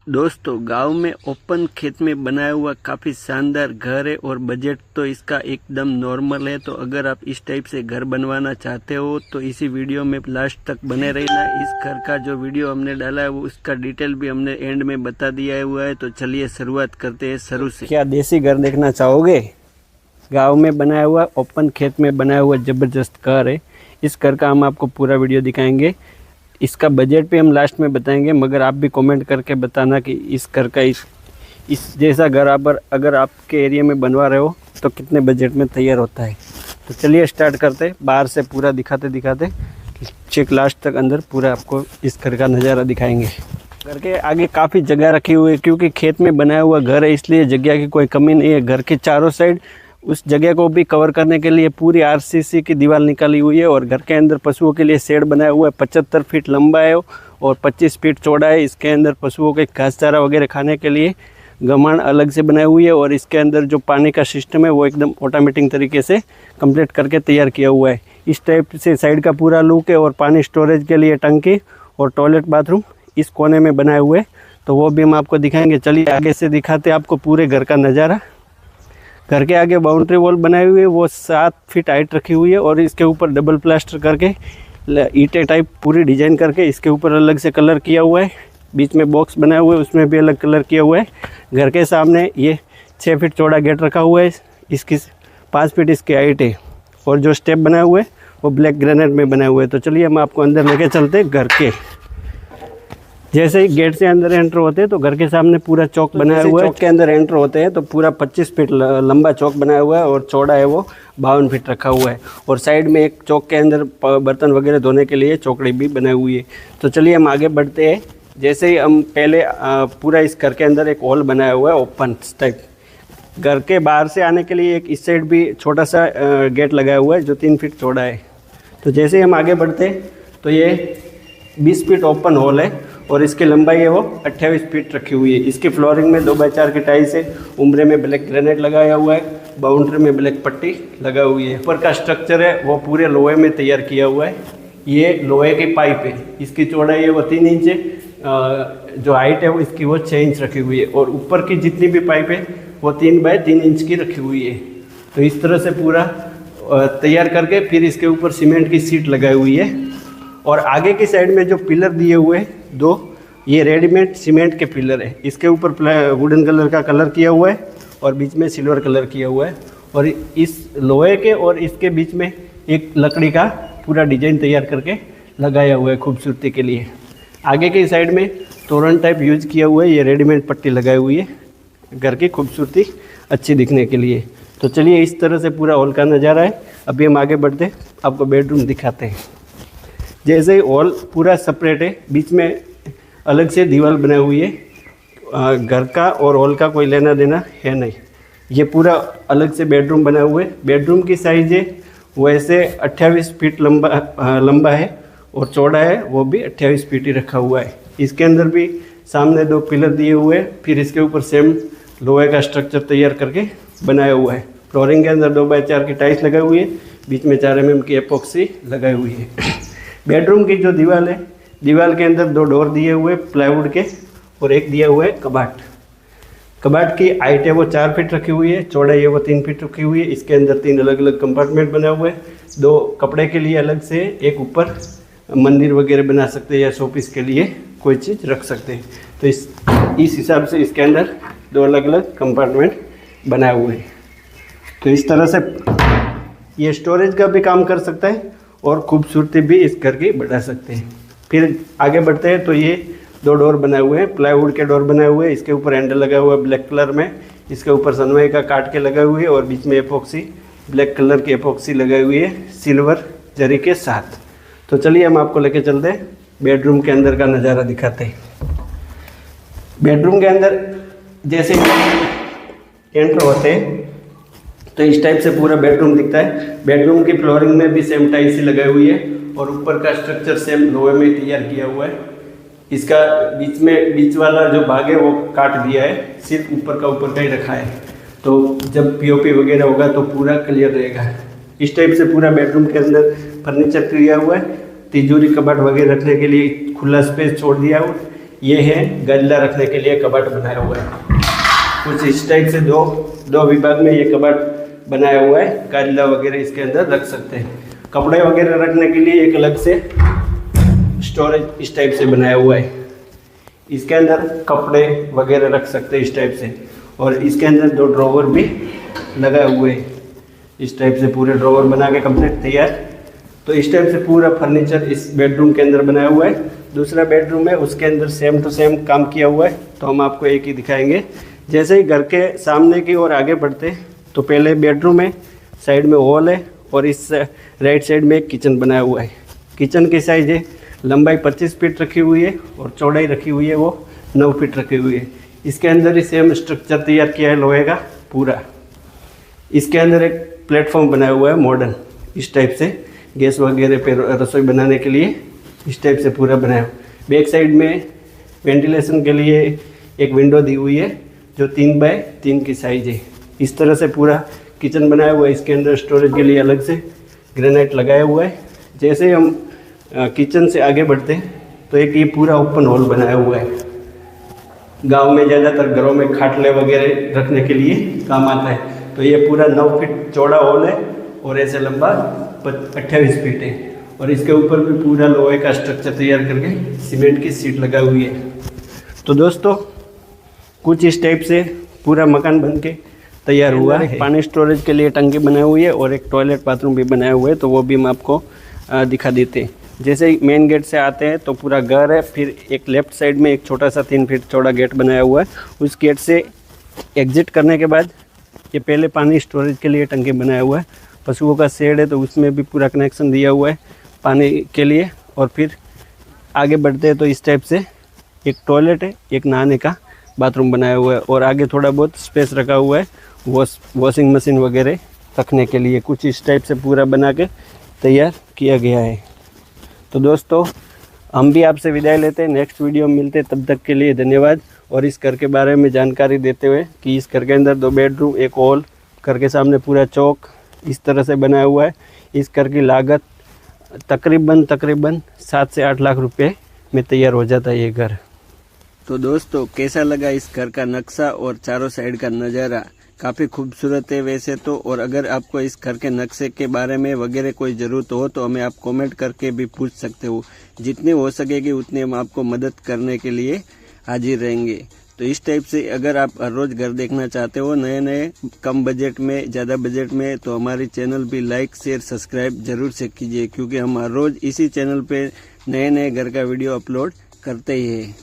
दोस्तों गांव में ओपन खेत में बनाया हुआ काफ़ी शानदार घर है और बजट तो इसका एकदम नॉर्मल है। तो अगर आप इस टाइप से घर बनवाना चाहते हो तो इसी वीडियो में लास्ट तक बने रहना। इस घर का जो वीडियो हमने डाला है वो उसका डिटेल भी हमने एंड में बता दिया हुआ है। तो चलिए शुरुआत करते हैं शुरू से। क्या देसी घर देखना चाहोगे? गाँव में बनाया हुआ ओपन खेत में बनाया हुआ ज़बरदस्त घर है। इस घर का हम आपको पूरा वीडियो दिखाएंगे। इसका बजट भी हम लास्ट में बताएंगे, मगर आप भी कमेंट करके बताना कि इस घर का इस जैसा घर अगर आपके एरिया में बनवा रहे हो तो कितने बजट में तैयार होता है। तो चलिए स्टार्ट करते। बाहर से पूरा दिखाते चेक लास्ट तक अंदर पूरा आपको इस घर का नज़ारा दिखाएंगे। घर के आगे काफ़ी जगह रखी हुई है क्योंकि खेत में बनाया हुआ घर है, इसलिए जगह की कोई कमी नहीं है। घर के चारों साइड उस जगह को भी कवर करने के लिए पूरी आरसीसी की दीवार निकाली हुई है। और घर के अंदर पशुओं के लिए शेड बनाया हुआ है। 75 फीट लंबा है और 25 फीट चौड़ा है। इसके अंदर पशुओं के घास चारा वगैरह खाने के लिए गमाण अलग से बनाई हुई है। और इसके अंदर जो पानी का सिस्टम है वो एकदम ऑटोमेटिक तरीके से कंप्लीट करके तैयार किया हुआ है। इस टाइप से साइड का पूरा लुक है। और पानी स्टोरेज के लिए टंकी और टॉयलेट बाथरूम इस कोने में बनाए हुए, तो वो भी हम आपको दिखाएंगे। चलिए आगे से दिखाते आपको पूरे घर का नज़ारा। घर के आगे बाउंड्री वॉल बनाई हुई है, वो 7 फीट हाइट रखी हुई है। और इसके ऊपर डबल प्लास्टर करके ईंटें टाइप पूरी डिजाइन करके इसके ऊपर अलग से कलर किया हुआ है। बीच में बॉक्स बनाया हुआ है, उसमें भी अलग कलर किया हुआ है। घर के सामने ये 6 फीट चौड़ा गेट रखा हुआ है। इसकी 5 फीट इसकी हाइट है। और जो स्टेप बनाए हुए हैं वो ब्लैक ग्रेनाइट में बनाए हुए हैं। तो चलिए हम आपको अंदर लेके चलते हैं। घर के जैसे ही गेट से अंदर एंटर होते हैं तो घर के सामने पूरा चौक बनाया हुआ है। चौक के अंदर एंटर होते हैं तो पूरा 25 फीट लंबा चौक बनाया हुआ है और चौड़ा है वो 52 फीट रखा हुआ है। और साइड में एक चौक के अंदर बर्तन वगैरह धोने के लिए चौकड़ी भी बनाई हुई है। तो चलिए हम आगे बढ़ते हैं। जैसे ही हम पहले पूरा इस घर के अंदर एक हॉल बनाया हुआ है ओपन टाइप। घर के बाहर से आने के लिए एक इस साइड भी छोटा सा गेट लगाया हुआ है जो 3 फीट चौड़ा है। तो जैसे ही हम आगे बढ़ते हैं तो ये 20 फीट ओपन हॉल है और इसकी लंबाई है वो 28 फीट रखी हुई है। इसकी फ्लोरिंग में 2x4 की टाइल्स है। उम्रे में ब्लैक ग्रेनाइट लगाया हुआ है। बाउंड्री में ब्लैक पट्टी लगा हुई है। ऊपर का स्ट्रक्चर है वो पूरे लोहे में तैयार किया हुआ है। ये लोहे की पाइप है। इसकी चौड़ाई है वो 3 इंच है। जो हाइट है वो इसकी वो 6 इंच रखी हुई है। और ऊपर की जितनी भी पाइप है वो 3 बाय 3 इंच की रखी हुई है। तो इस तरह से पूरा तैयार करके फिर इसके ऊपर सीमेंट की सीट लगाई हुई है। और आगे की साइड में जो पिलर दिए हुए हैं 2, ये रेडीमेड सीमेंट के पिलर है। इसके ऊपर वुडन कलर का कलर किया हुआ है और बीच में सिल्वर कलर किया हुआ है। और इस लोहे के और इसके बीच में एक लकड़ी का पूरा डिजाइन तैयार करके लगाया हुआ है खूबसूरती के लिए। आगे की साइड में तोरण टाइप यूज किया हुआ है। ये रेडीमेड पट्टी लगाई हुई है घर की खूबसूरती अच्छी दिखने के लिए। तो चलिए इस तरह से पूरा हॉल का नज़ारा है। अभी हम आगे बढ़ते आपको बेडरूम दिखाते हैं। जैसे ही हॉल पूरा सेपरेट है, बीच में अलग से दीवार बनाई हुई है। घर का और हॉल का कोई लेना देना है नहीं। ये पूरा अलग से बेडरूम बना हुआ है। बेडरूम की साइज है वैसे 28 फीट लंबा है और चौड़ा है वो भी 28 फीट ही रखा हुआ है। इसके अंदर भी सामने 2 पिलर दिए हुए हैं। फिर इसके ऊपर सेम लोहे का स्ट्रक्चर तैयार करके बनाया हुआ है। फ्लोरिंग के अंदर 2x4 की टाइल्स लगाई हुई है। बीच में 4 mm की एपॉक्सी लगाई हुई है। बेडरूम की जो दीवार है, दीवार के अंदर 2 डोर दिए हुए प्लाईवुड के और एक दिया हुआ है कबाट। कबाट की हाइट है वो 4 फीट रखी हुई है। चौड़ाई है वो 3 फीट रखी हुई है। इसके अंदर 3 अलग अलग कंपार्टमेंट बने हुए हैं। 2 कपड़े के लिए अलग से, एक ऊपर मंदिर वगैरह बना सकते हैं या शोपीस के लिए कोई चीज़ रख सकते हैं। तो इस हिसाब से इसके अंदर 2 अलग अलग कंपार्टमेंट बनाए हुए हैं। तो इस तरह से ये स्टोरेज का भी काम कर सकता है और खूबसूरती भी इस घर की बढ़ा सकते हैं। फिर आगे बढ़ते हैं तो ये 2 डोर बनाए हुए हैं। प्लाईवुड के डोर बनाए हुए हैं। इसके ऊपर हैंडल लगा हुआ है ब्लैक कलर में। इसके ऊपर सनमाई का काट के लगाई हुई है और बीच में एपॉक्सी ब्लैक कलर की एपॉक्सी लगाई हुई है सिल्वर जरी के साथ। तो चलिए हम आपको लेके चलते हैं बेडरूम के अंदर का नज़ारा दिखाते हैं। बेडरूम के अंदर जैसे एंटर होते हैं तो इस टाइप से पूरा बेडरूम दिखता है। बेडरूम की फ्लोरिंग में भी सेम टाइल्स लगाई हुई है और ऊपर का स्ट्रक्चर सेम लोहे में तैयार किया हुआ है। इसका बीच वाला जो भाग है वो काट दिया है, सिर्फ ऊपर का ही रखा है। तो जब पीओपी वगैरह होगा तो पूरा क्लियर रहेगा। इस टाइप से पूरा बेडरूम के अंदर फर्नीचर किया हुआ है। तिजोरी कबाट वगैरह रखने के लिए खुला स्पेस छोड़ दिया हुआ। ये है गल्ला रखने के लिए कबर्ड बनाया हुआ है। कुछ इस टाइप से दो विभाग में ये कबर्ड बनाया हुआ है। गल्ला वगैरह इसके अंदर रख सकते हैं। कपड़े वगैरह रखने के लिए एक अलग से स्टोरेज इस टाइप से बनाया हुआ है। इसके अंदर कपड़े वगैरह रख सकते हैं इस टाइप से। और इसके अंदर 2 ड्रॉवर भी लगाए हुए हैं। इस टाइप से पूरे ड्रॉवर बना के कंप्लीट तैयार। तो इस टाइप से पूरा फर्नीचर इस बेडरूम के अंदर बनाया हुआ है। दूसरा बेडरूम है, उसके अंदर सेम टू सेम काम किया हुआ है। तो हम आपको एक ही दिखाएंगे। जैसे ही घर के सामने की ओर आगे बढ़ते तो पहले बेडरूम है, साइड में हॉल है और इस राइट साइड में एक किचन बनाया हुआ है। किचन की साइज है, लंबाई 25 फीट रखी हुई है और चौड़ाई रखी हुई है वो 9 फीट रखी हुई है। इसके अंदर ही सेम स्ट्रक्चर तैयार किया है लोहे का पूरा। इसके अंदर एक प्लेटफॉर्म बनाया हुआ है मॉडर्न, इस टाइप से गैस वगैरह पे रसोई बनाने के लिए इस टाइप से पूरा बनाया हुआ। बैक साइड में वेंटिलेशन के लिए एक विंडो दी हुई है जो 3 बाय 3 की साइज है। इस तरह से पूरा किचन बनाया हुआ है। इसके अंदर स्टोरेज के लिए अलग से ग्रेनाइट लगाया हुआ है। जैसे हम किचन से आगे बढ़ते हैं तो एक ये पूरा ओपन हॉल बनाया हुआ है। गांव में ज़्यादातर घरों में खाटले वगैरह रखने के लिए काम आता है। तो ये पूरा 9 फीट चौड़ा हॉल है और ऐसे लंबा 28 फीट है। और इसके ऊपर भी पूरा लोहे का स्ट्रक्चर तैयार करके सीमेंट की सीट लगा हुई है। तो दोस्तों कुछ इस टाइप से पूरा मकान बन के तैयार हुआ है। पानी स्टोरेज के लिए टंकी बनाई हुई है और एक टॉयलेट बाथरूम भी बनाया हुआ है। तो वो भी हम आपको दिखा देते हैं। जैसे ही मेन गेट से आते हैं तो पूरा घर है। फिर एक लेफ्ट साइड में एक छोटा सा 3 फीट चौड़ा गेट बनाया हुआ है। उस गेट से एग्जिट करने के बाद ये पहले पानी स्टोरेज के लिए टंकी बनाया हुआ है। पशुओं का शेड है तो उसमें भी पूरा कनेक्शन दिया हुआ है पानी के लिए। और फिर आगे बढ़ते हैं तो इस टाइप से एक टॉयलेट है, एक नहाने का बाथरूम बनाया हुआ है और आगे थोड़ा बहुत स्पेस रखा हुआ है वॉशिंग मशीन वगैरह रखने के लिए। कुछ इस टाइप से पूरा बना के तैयार किया गया है। तो दोस्तों हम भी आपसे विदाई लेते हैं। नेक्स्ट वीडियो में मिलते हैं, तब तक के लिए धन्यवाद। और इस घर के बारे में जानकारी देते हुए कि इस घर के अंदर 2 बेडरूम, एक हॉल, घर के सामने पूरा चौक इस तरह से बनाया हुआ है। इस घर की लागत तकरीबन 7 से 8 लाख रुपए में तैयार हो जाता है ये घर। तो दोस्तों कैसा लगा इस घर का नक्शा और चारों साइड का नज़ारा? काफ़ी खूबसूरत है वैसे तो। और अगर आपको इस घर के नक्शे के बारे में वगैरह कोई ज़रूरत हो तो हमें आप कमेंट करके भी पूछ सकते हो। जितनी हो सकेगी उतनी हम आपको मदद करने के लिए हाजिर रहेंगे। तो इस टाइप से अगर आप हर रोज़ घर देखना चाहते हो नए कम बजट में, ज़्यादा बजट में, तो हमारी चैनल भी लाइक शेयर सब्सक्राइब ज़रूर से कीजिए, क्योंकि हम हर रोज़ इसी चैनल पे नए घर का वीडियो अपलोड करते ही हैं।